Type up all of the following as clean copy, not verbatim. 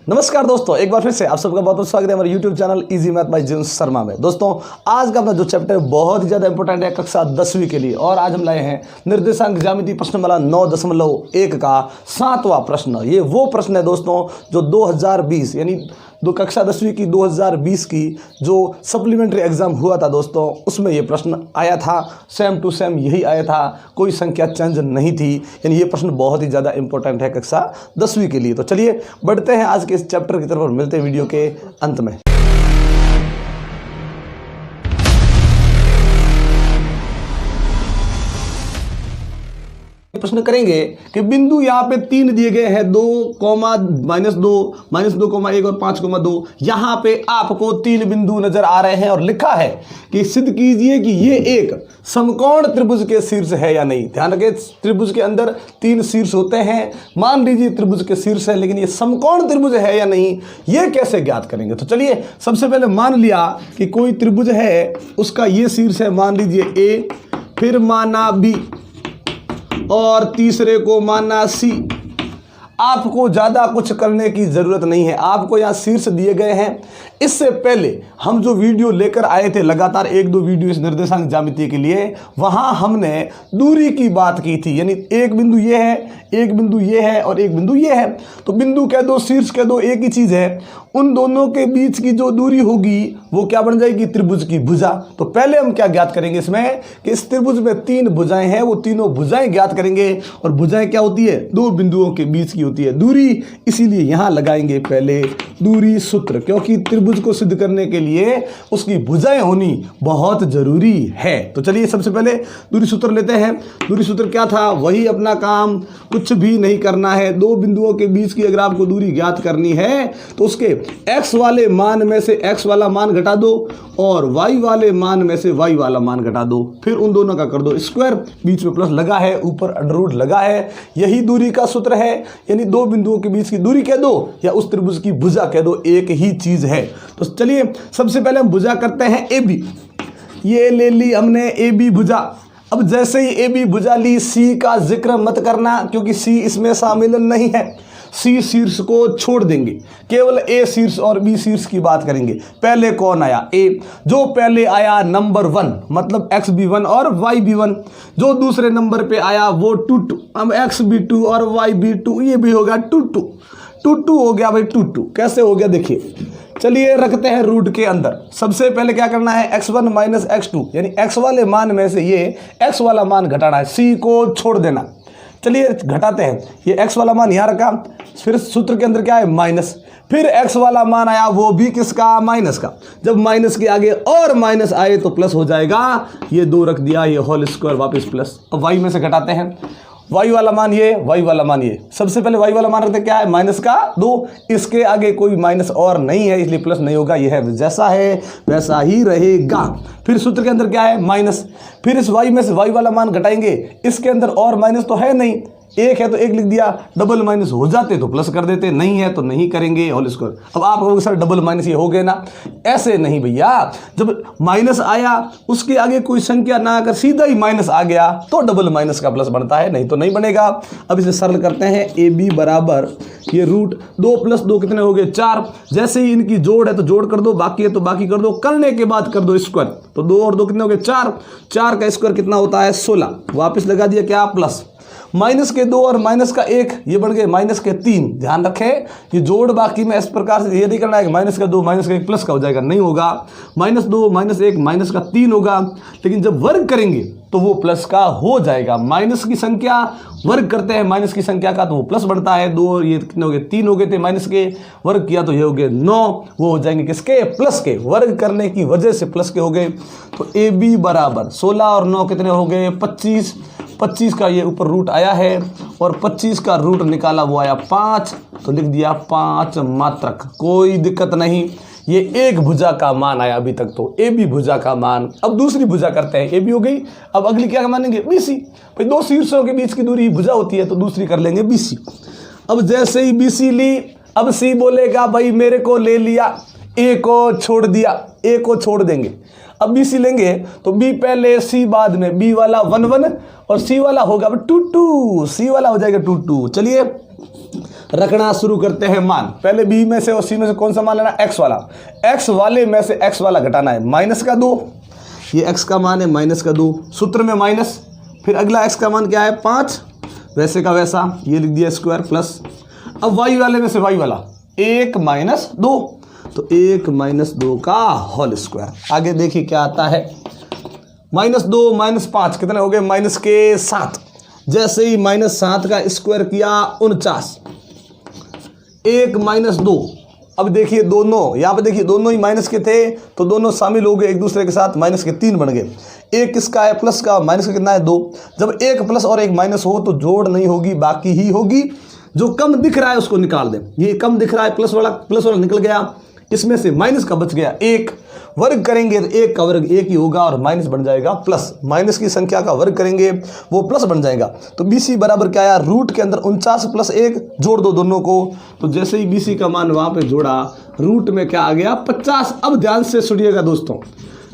नमस्कार दोस्तों, एक बार फिर से आप सबका बहुत बहुत स्वागत है हमारे YouTube channel easy math by Jin Sharma में। दोस्तों आज का अपना जो चैप्टर है बहुत ही ज़्यादा इंपॉर्टेंट है कक्षा 10वीं के लिए, और आज हम लाए हैं निर्देशांक ज्यामिति प्रश्नमाला 9.1 का 7वां प्रश्न। ये वो प्रश्न है दोस्तों जो 2020 यानी कक्षा 10वीं की 2020 की जो सप्लीमेंट्री एग्जाम हुआ था दोस्तों, उसमें ये प्रश्न आया था। सेम टू सेम यही आया था, कोई संख्या चेंज नहीं थी। यानी ये प्रश्न बहुत ही ज़्यादा इंपॉर्टेंट है कक्षा 10वीं के लिए। तो चलिए बढ़ते हैं आज के इस चैप्टर की तरफ और मिलते हैं वीडियो के अंत में। प्रश्न करेंगे कि बिंदु यहाँ पे 3 दिए गए हैं, 2, -2, -2, 1 और 5,2। यहाँ पे आपको 3 बिंदु नजर आ रहे हैं और लिखा है कि सिद्ध कीजिए कि ये एक समकोण त्रिभुज के शीर्ष है या नहीं। ध्यान रखें, त्रिभुज के अंदर 3 शीर्ष होते हैं। मान लीजिए त्रिभुज के शीर्ष है, लेकिन ये समकोण त्रिभुज है या नहीं, ये कैसे ज्ञात करेंगे। तो चलिए सबसे पहले मान लिया कि कोई त्रिभुज है, उसका ये शीर्ष है, मान लीजिए ए, फिर माना बी और तीसरे को माना सी। आपको ज़्यादा कुछ करने की ज़रूरत नहीं है, आपको यहाँ शीर्ष दिए गए हैं। इससे पहले हम जो वीडियो लेकर आए थे लगातार 1-2 वीडियो इस निर्देशांक ज्यामिति के लिए, वहाँ हमने दूरी की बात की थी। यानी एक बिंदु ये है, एक बिंदु ये है और एक बिंदु ये है। तो बिंदु कह दो, शीर्ष कह दो, एक ही चीज़ है। उन दोनों के बीच की जो दूरी होगी वो क्या बन जाएगी, त्रिभुज की भुजा। तो पहले हम क्या ज्ञात करेंगे इसमें कि इस त्रिभुज में 3 भुजाएं हैं, वो तीनों भुजाएं ज्ञात करेंगे। और भुजाएं क्या होती है, 2 बिंदुओं के बीच की होती है दूरी। इसीलिए यहाँ लगाएंगे पहले दूरी सूत्र, क्योंकि त्रिभुज को सिद्ध करने के लिए उसकी भुजाएं होनी बहुत जरूरी है। तो चलिए सबसे पहले दूरी सूत्र लेते हैं। दूरी सूत्र क्या था, वही अपना काम, कुछ भी नहीं करना है। 2 बिंदुओं के बीच की अगर आपको दूरी ज्ञात करनी है तो उसके x वाले मान में से x वाला मान घटा दो और y वाले मान में से y वाला मान घटा दो, फिर उन दोनों का कर दो स्क्वायर, बीच में प्लस लगा है, ऊपर अंडर लगा है। यही दूरी का सूत्र है। यानी 2 बिंदुओं के बीच की दूरी कह दो या उस त्रिभुज की भुजा कह दो, एक ही चीज है। तो चलिए सबसे पहले हम भुजा करते हैं ए बी। ये ले ली हमने ए बी भुजा। अब जैसे ही ए बी भुजा ली, सी का जिक्र मत करना क्योंकि सी इसमें शामिल नहीं है। सी शीर्ष को छोड़ देंगे, केवल ए शीर्ष और बी शीर्ष की बात करेंगे। पहले कौन आया, ए। जो पहले आया नंबर 1 मतलब एक्स बी 1 और वाई बी 1। जो दूसरे नंबर पे आया वो 2, अब एक्स बी 2 और वाई बी 2, ये भी होगा 2 हो गया भाई। 2 कैसे हो गया देखिए। चलिए रखते हैं रूट के अंदर। सबसे पहले क्या करना है, x1 माइनस x2 यानी x वाले मान में से ये x वाला मान घटाना है, c को छोड़ देना। चलिए घटाते हैं। ये x वाला मान यहाँ रखा, फिर सूत्र के अंदर क्या है माइनस, फिर x वाला मान आया वो भी किसका, माइनस का। जब माइनस के आगे और माइनस आए तो प्लस हो जाएगा। ये 2 रख दिया, ये होल स्क्वायर वापस प्लस। अब y में से घटाते हैं, y वाला मान ये, y वाला मान ये। सबसे पहले y वाला मान रखते क्या है, माइनस का 2। इसके आगे कोई माइनस और नहीं है इसलिए प्लस नहीं होगा, ये है जैसा है वैसा ही रहेगा। फिर सूत्र के अंदर क्या है माइनस, फिर इस y में से y वाला मान घटाएंगे। इसके अंदर और माइनस तो है नहीं, एक है तो एक लिख दिया, डबल माइनस हो जाते तो प्लस कर देते, नहीं है तो नहीं करेंगे होल स्क्वायर। अब आप कहोगे सर डबल माइनस ये हो गए ना, ऐसे नहीं भैया। जब माइनस आया उसके आगे कोई संख्या ना आकर सीधा ही माइनस आ गया तो डबल माइनस का प्लस बनता है, नहीं तो नहीं बनेगा। अब इसे सरल करते हैं, ए बी बराबर ये रूट 2 + 2 कितने हो गए 4। जैसे ही इनकी जोड़ है तो जोड़ कर दो, बाकी है तो बाकी कर दो, करने के बाद कर दो स्क्वायर। तो 2 और 2 कितने हो गए 4, 4 का स्क्वायर कितना होता है 16। वापस लगा दिया क्या प्लस, माइनस के 2 और माइनस का 1 ये बढ़ गए माइनस के 3। ध्यान रखें ये जोड़ बाकी में इस प्रकार से ये नहीं करना है कि माइनस का 2 माइनस का 1 प्लस का हो जाएगा, नहीं होगा। -2 -1 माइनस का 3 होगा, लेकिन जब वर्ग करेंगे तो वो प्लस का हो जाएगा। माइनस की संख्या वर्ग करते हैं माइनस की संख्या का तो वो प्लस बढ़ता है। 2 ये कितने हो गए 3 हो गए थे, माइनस के वर्ग किया तो ये हो गए 9, वो हो जाएंगे किसके, प्लस के। वर्ग करने की वजह से प्लस के हो गए। तो ए बी बराबर 16 और 9 कितने हो गए 25। 25 का ये ऊपर रूट आया है और 25 का रूट निकाला वो आया 5, तो लिख दिया 5 मात्रक, कोई दिक्कत नहीं। ये एक भुजा का मान आया अभी तक, तो ए बी भुजा का मान। अब दूसरी भुजा करते हैं, ए बी हो गई। अब अगली क्या मानेंगे, बी सी। भाई 2 शीर्षों के बीच की दूरी भुजा होती है तो दूसरी कर लेंगे बी सी। अब जैसे ही बी सी ली, अब सी बोलेगा भाई मेरे को ले लिया, ए को छोड़ दिया, ए को छोड़ देंगे। अब बी सी लेंगे तो बी पहले सी बाद में, बी वाला 1 1 और सी वाला होगा 2 2, सी वाला हो जाएगा 2 2। चलिए रखना शुरू करते हैं मान। पहले बी में से और सी में से कौन सा मान लेना, एक्स वाला। एक्स वाले में से एक्स वाला घटाना है, माइनस का 2, ये एक्स का मान है माइनस का 2, सूत्र में माइनस, फिर अगला एक्स का मान क्या है 5, वैसे का वैसा, ये लिख दिया स्क्वायर प्लस। अब वाई वाले में से वाई वाला 1 माइनस 2, तो 1 माइनस 2 का होल स्क्वायर। आगे देखिए क्या आता है, माइनस 2 माइनस 5 कितने हो गए, माइनस के 7। जैसे ही माइनस 7 का स्क्वायर किया 49, 1 माइनस 2। अब देखिए दोनों, यहाँ पे देखिए दोनों ही माइनस के थे तो दोनों शामिल हो गए एक दूसरे के साथ, माइनस के 3 बन गए। एक किसका है, प्लस का, माइनस का कितना है 2। जब एक प्लस और एक माइनस हो तो जोड़ नहीं होगी, बाकी ही होगी। जो कम दिख रहा है उसको निकाल दें, ये कम दिख रहा है प्लस वाला निकल गया, इसमें से माइनस का बच गया 1। वर्ग करेंगे तो 1 का वर्ग 1 ही होगा और माइनस बन जाएगा प्लस। माइनस की संख्या का वर्ग करेंगे वो प्लस बन जाएगा। तो BC बराबर क्या आया, रूट के अंदर 49 प्लस 1, जोड़ दो दोनों को। तो जैसे ही BC का मान वहाँ पे जोड़ा, रूट में क्या आ गया 50। अब ध्यान से सुनिएगा दोस्तों,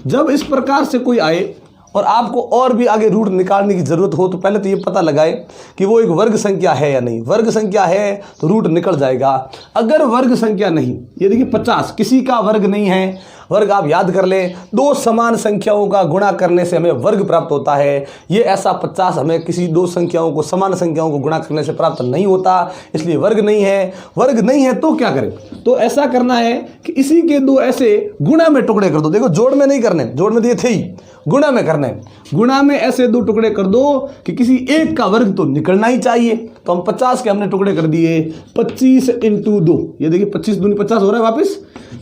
जब इस प्रकार से कोई आए और आपको और भी आगे रूट निकालने की ज़रूरत हो तो पहले तो ये पता लगाए कि वो एक वर्ग संख्या है या नहीं। वर्ग संख्या है तो रूट निकल जाएगा। अगर वर्ग संख्या नहीं, ये देखिए 50 किसी का वर्ग नहीं है, वर्ग आप याद कर लें, 2 समान संख्याओं का गुणा करने से हमें वर्ग प्राप्त होता है। ये ऐसा 50 हमें किसी 2 संख्याओं को, समान संख्याओं को गुणा करने से प्राप्त नहीं होता, इसलिए वर्ग नहीं है। वर्ग नहीं है तो क्या करें, तो ऐसा करना है कि इसी के 2 ऐसे गुणा में टुकड़े कर दो। देखो जोड़ में नहीं करने, जोड़ में दिए थे ही, गुणा में करना है। गुणा में ऐसे 2 टुकड़े कर दो कि किसी एक का वर्ग तो निकलना ही चाहिए। तो हम 50 के हमने टुकड़े कर दिए, 25 × 2, ये देखिए 25 दूनी 50 हो रहा है वापस,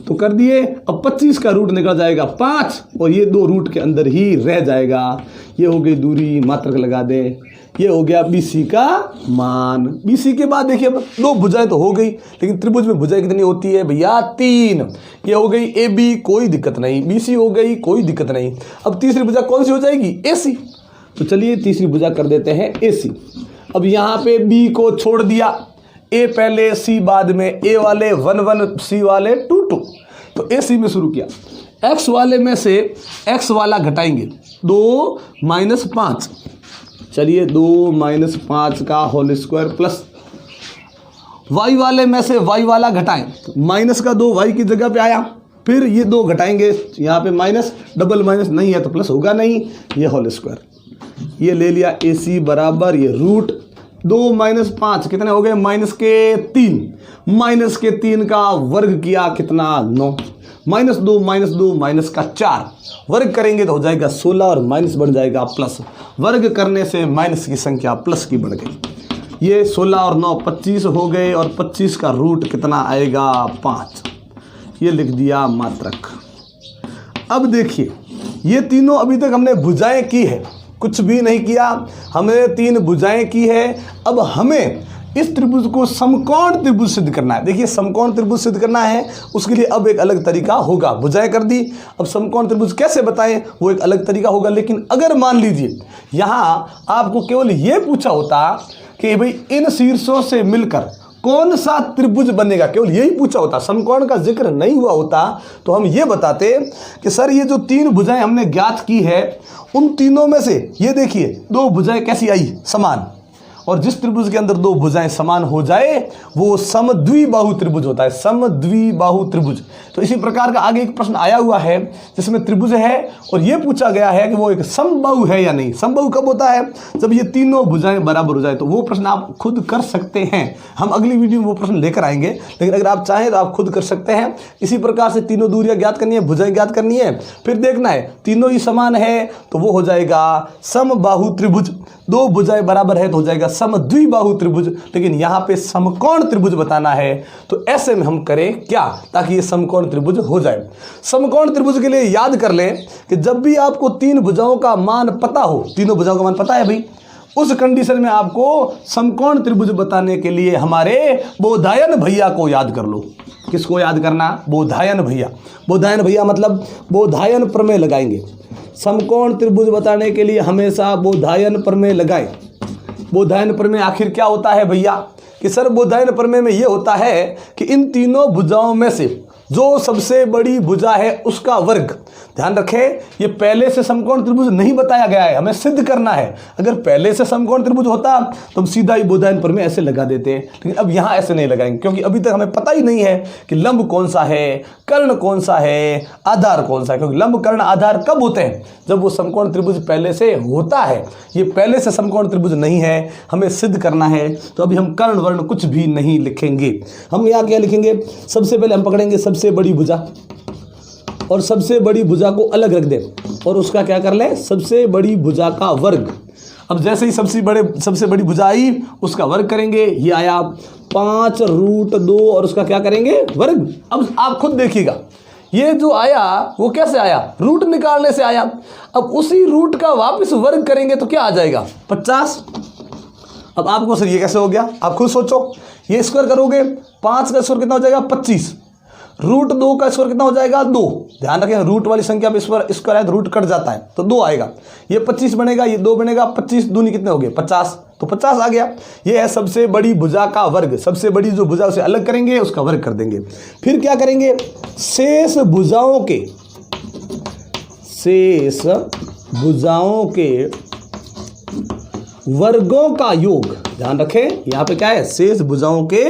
तो कर दिए। अब 25 का रूट निकल जाएगा 5 और ये 2 रूट के अंदर ही रह जाएगा। ये हो गई दूरी, मात्रक लगा दे, ये हो गया BC का मान। BC के बाद देखिए अब 2 भुजाएं तो हो गई, लेकिन त्रिभुज में भुजाएं कितनी होती है भैया, 3। ये हो गई AB, कोई दिक्कत नहीं। BC हो गई, कोई दिक्कत नहीं। अब तीसरी भुजा कौन सी हो जाएगी, AC। तो चलिए तीसरी भुजा कर देते हैं AC। अब यहाँ पे B को छोड़ दिया, A पहले C बाद में, A वाले 1 1, C वाले 2 2। तो AC में शुरू किया, X वाले में से X वाला घटाएंगे, 2 माइनस 5। चलिए 2 माइनस 5 का होल स्क्वायर प्लस। Y वाले में से Y वाला घटाएं, माइनस का 2 Y की जगह पे आया, फिर ये 2 घटाएंगे, यहाँ पे माइनस, डबल माइनस नहीं है तो प्लस होगा नहीं, ये होल स्क्वायर। ये ले लिया AC बराबर, ये रूट 2 माइनस 5 कितने हो गए, माइनस के 3। माइनस के 3 का वर्ग किया कितना, 9। माइनस 2 माइनस का 4, वर्ग करेंगे तो हो जाएगा 16 और माइनस बढ़ जाएगा प्लस। वर्ग करने से माइनस की संख्या प्लस की बढ़ गई। ये 16 और 9 25 हो गए और 25 का रूट कितना आएगा, 5। ये लिख दिया मात्रक। अब देखिए ये तीनों अभी तक हमने भुजाएं की है, कुछ भी नहीं किया, हमने 3 भुजाएं की है। अब हमें इस त्रिभुज को समकोण त्रिभुज सिद्ध करना है। देखिए समकोण त्रिभुज सिद्ध करना है, उसके लिए अब एक अलग तरीका होगा। भुजाएं कर दी, अब समकोण त्रिभुज कैसे बताएं वो एक अलग तरीका होगा। लेकिन अगर मान लीजिए यहाँ आपको केवल ये पूछा होता कि भाई इन शीर्षों से मिलकर कौन सा त्रिभुज बनेगा, केवल यही पूछा होता, समकोण का जिक्र नहीं हुआ होता, तो हम ये बताते कि सर ये जो 3 भुजाएं हमने ज्ञात की है, उन तीनों में से ये देखिए 2 भुजाएं कैसी आई, समान। और जिस त्रिभुज के अंदर 2 भुजाएं समान हो जाए वो समद्विबाहु त्रिभुज होता है, समद्विबाहु त्रिभुज। तो इसी प्रकार का आगे एक प्रश्न आया हुआ है जिसमें त्रिभुज है और ये पूछा गया है कि वो एक समबाहु है या नहीं। समबाहु कब होता है, जब ये तीनों भुजाएं बराबर हो जाए। तो वो प्रश्न आप खुद कर सकते हैं, हम अगली वीडियो में वो प्रश्न लेकर आएंगे, लेकिन अगर आप चाहें तो आप खुद कर सकते हैं। इसी प्रकार से तीनों दूरियां ज्ञात करनी है, भुजाएं ज्ञात करनी है, फिर देखना है तीनों ही समान है तो वो हो जाएगा समबाहु त्रिभुज। 2 भुजाएं बराबर है तो हो जाएगा समद्विबाहु त्रिभुज। लेकिन यहाँ पे समकोण त्रिभुज बताना है, तो ऐसे में हम करें क्या, ताकि ये समकोण त्रिभुज हो जाए। समकोण त्रिभुज के लिए याद कर लें कि जब भी आपको 3 भुजाओं का मान पता हो, तीनों भुजाओं का मान पता है भाई, उस कंडीशन में आपको समकोण त्रिभुज बताने के लिए हमारे बोधायन भैया को याद कर लो। किसको याद करना, बोधायन भैया। बोधायन भैया मतलब बोधायन प्रमेय लगाएंगे। समकोण त्रिभुज बताने के लिए हमेशा बोधायन प्रमेय लगाएं। बोधायन प्रमेय आखिर क्या होता है भैया, कि सर बोधायन प्रमेय में यह होता है कि इन तीनों भुजाओं में से जो सबसे बड़ी भुजा है उसका वर्ग ध्यान रखें, ये पहले से समकोण त्रिभुज नहीं बताया गया है, हमें सिद्ध करना है। अगर पहले से समकोण त्रिभुज होता तो हम सीधा ही बोधायन प्रमेय ऐसे लगा देते, लेकिन अब यहाँ ऐसे नहीं लगाएंगे, क्योंकि अभी तक हमें पता ही नहीं है कि लंब कौन सा है, कर्ण कौन सा है, आधार कौन सा है। क्योंकि लंब कर्ण आधार कब होते हैं? जब वो समकोण त्रिभुज पहले से होता है। ये पहले से समकोण त्रिभुज नहीं है, हमें सिद्ध करना है। तो अभी हम कर्ण वर्ण कुछ भी नहीं लिखेंगे। हम यहाँ क्या लिखेंगे? सबसे पहले हम पकड़ेंगे सबसे बड़ी भुजा, और सबसे बड़ी भुजा को अलग रख दें और उसका क्या कर लें? सबसे बड़ी भुजा का वर्ग। अब जैसे ही सबसे बड़ी भुजा आई, उसका वर्ग करेंगे। ये आया 5√2 और उसका क्या करेंगे? वर्ग। अब आप खुद देखिएगा, ये जो आया वो कैसे आया? रूट निकालने से आया। अब उसी रूट का वापस वर्ग करेंगे तो क्या आ जाएगा? 50। अब आपको सर ये कैसे हो गया? आप खुद सोचो, ये स्क्वायर करोगे, 5 का स्क्वायर कितना हो जाएगा? 25। √2 का स्क्वायर कितना हो जाएगा? 2। ध्यान रखें, रूट वाली संख्या में स्क्वायर है तो रूट कट जाता है, तो 2 आएगा। ये 25 बनेगा, ये 2 बनेगा, 25 दूनी कितने हो गए? 50। तो 50 आ गया। ये है सबसे बड़ी भुजा का वर्ग। सबसे बड़ी जो भुजा उसे अलग करेंगे, उसका वर्ग कर देंगे। फिर क्या करेंगे? शेष भुजाओं के वर्गों का योग। ध्यान रखें, यहाँ पे क्या है? शेष भुजाओं के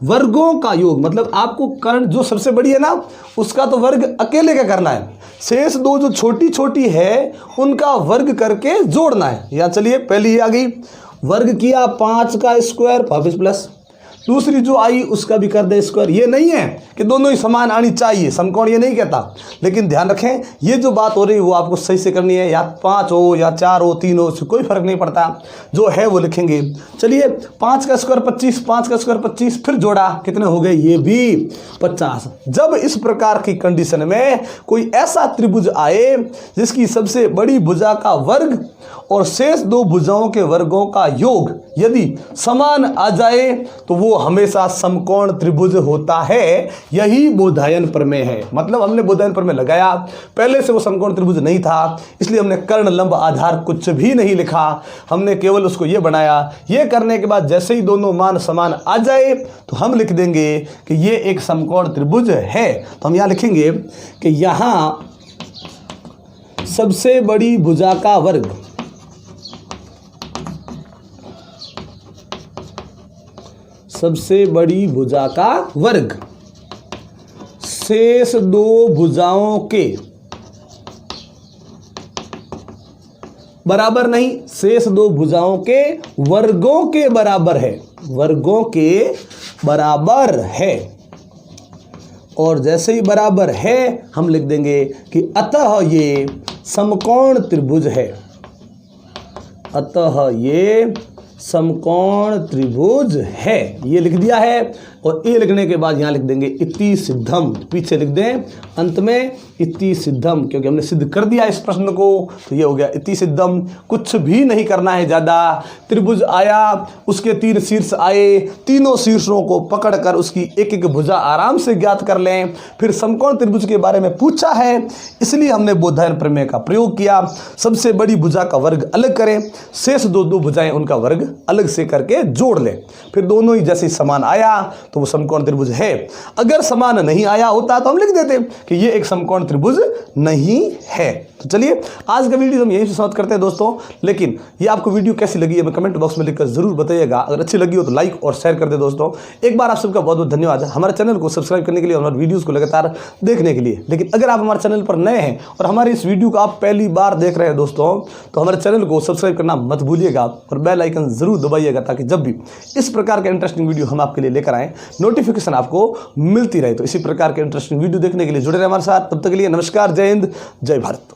वर्गों का योग। मतलब आपको कर्ण जो सबसे बड़ी है ना, उसका तो वर्ग अकेले का करना है। शेष दो जो छोटी छोटी है, उनका वर्ग करके जोड़ना है। यहाँ चलिए, पहली ये आ गई, वर्ग किया 5 का स्क्वायर वापिस प्लस। दूसरी जो आई उसका भी कर दे स्क्वायर। ये नहीं है कि दोनों ही समान आनी चाहिए, समकोण ये नहीं कहता। लेकिन ध्यान रखें, ये जो बात हो रही है वो आपको सही से करनी है। या 5 हो या 4 हो, 3 हो, कोई फर्क नहीं पड़ता, जो है वो लिखेंगे। चलिए, 5 का स्क्वायर 25, 5 का स्क्वायर 25, फिर जोड़ा, कितने हो गए? ये भी 50। जब इस प्रकार की कंडीशन में कोई ऐसा त्रिभुज आए जिसकी सबसे बड़ी भुजा का वर्ग और शेष दो भुजाओं के वर्गों का योग यदि समान आ जाए, तो वो हमेशा समकोण त्रिभुज होता है। यही बोधायन प्रमेय है। मतलब हमने बोधायन प्रमेय लगाया, पहले से वो समकोण त्रिभुज नहीं था, इसलिए हमने कर्ण लंब आधार कुछ भी नहीं लिखा, हमने केवल उसको ये बनाया। ये करने के बाद जैसे ही दोनों मान समान आ जाए तो हम लिख देंगे कि ये एक समकोण त्रिभुज है। तो हम यहाँ लिखेंगे कि यहाँ सबसे बड़ी भुजा का वर्ग, सबसे बड़ी भुजा का वर्ग शेष दो भुजाओं के बराबर नहीं, शेष दो भुजाओं के वर्गों के बराबर है, वर्गों के बराबर है। और जैसे ही बराबर है हम लिख देंगे कि अतः ये समकोण त्रिभुज है, अतः ये समकोण त्रिभुज है। ये लिख दिया है। और ये लिखने के बाद यहाँ लिख देंगे इति सिद्धम, पीछे लिख दें अंत में इति सिद्धम, क्योंकि हमने सिद्ध कर दिया इस प्रश्न को, तो ये हो गया इति सिद्धम। कुछ भी नहीं करना है ज़्यादा। त्रिभुज आया, उसके 3 शीर्ष आए, तीनों शीर्षों को पकड़कर उसकी एक एक भुजा आराम से ज्ञात कर लें। फिर समकोण त्रिभुज के बारे में पूछा है, इसलिए हमने बोधायन प्रमेय का प्रयोग किया। सबसे बड़ी भुजा का वर्ग अलग करें, शेष दो भुजाएं उनका वर्ग अलग से करके जोड़ लें। फिर दोनों ही जैसे समान आया तो वो समकोण त्रिभुज है। अगर समान नहीं आया होता तो हम लिख देते कि ये एक समकोण त्रिभुज नहीं है। तो चलिए, आज का वीडियो हम यहीं से समाप्त करते हैं दोस्तों। लेकिन ये आपको वीडियो कैसी लगी है हमें कमेंट बॉक्स में लिखकर जरूर बताइएगा। अगर अच्छी लगी हो तो लाइक और शेयर कर दे दोस्तों। एक बार आप सबका बहुत बहुत धन्यवाद हमारे चैनल को सब्सक्राइब करने के लिए और हमारे वीडियोस को लगातार देखने के लिए। लेकिन अगर आप हमारे चैनल पर नए हैं और हमारे इस वीडियो को आप पहली बार देख रहे हैं दोस्तों, तो हमारे चैनल को सब्सक्राइब करना मत भूलिएगा और बेल आइकन जरूर दबाइएगा, ताकि जब भी इस प्रकार के इंटरेस्टिंग वीडियो हम आपके लिए लेकर आएँ, नोटिफिकेशन आपको मिलती रहे। तो इसी प्रकार के इंटरेस्टिंग वीडियो देखने के लिए जुड़े रहे हमारे साथ। तब तक के लिए नमस्कार, जय हिंद, जय भारत।